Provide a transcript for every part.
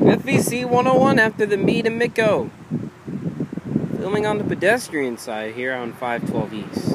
FEC 101 after the meet in Miko. Filming on the pedestrian side here on 512 East.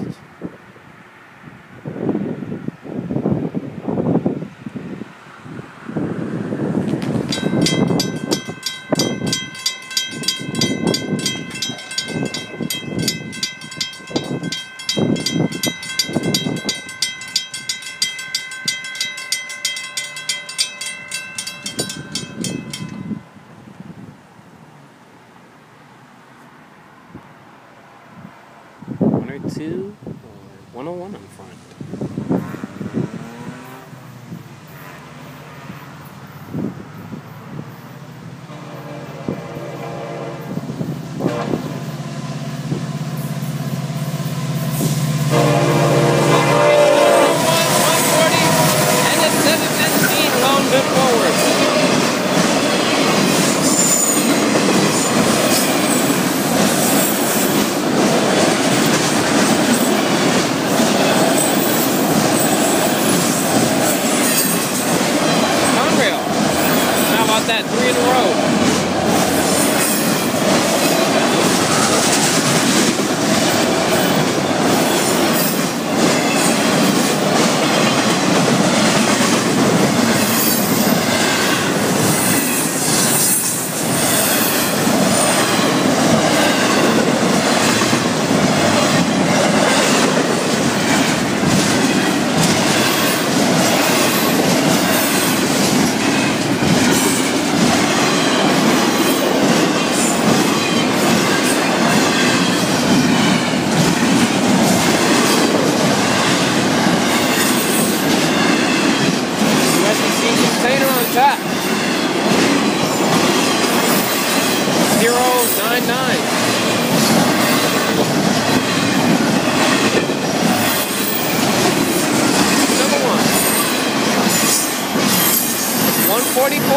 Two or 101 on front. And a 715 long good forward. That 3 in a row. Top 099. Number 1 144.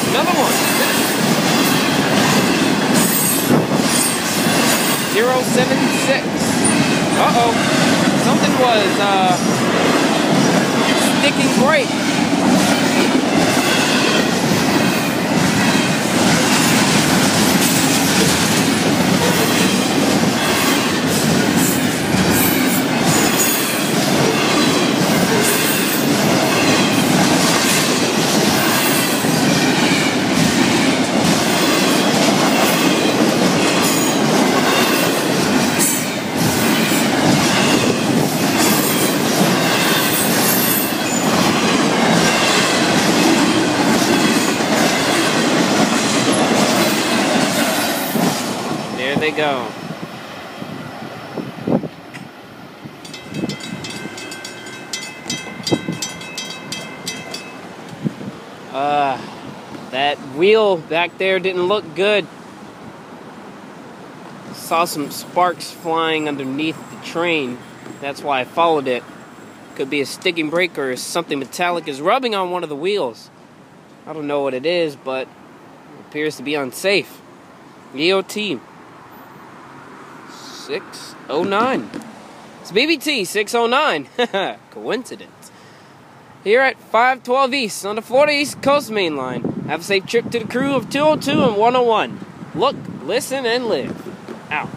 Another one. 076. Uh-oh. Something was, sticking brake. There they go. That wheel back there didn't look good. Saw some sparks flying underneath the train. That's why I followed it. Could be a sticking brake or something metallic is rubbing on one of the wheels. I don't know what it is, but it appears to be unsafe. EOT 609. It's BBT 609. Coincidence. Here at 512 East on the Florida East Coast Main Line. Have a safe trip to the crew of 202 and 101. Look, listen, and live. Out.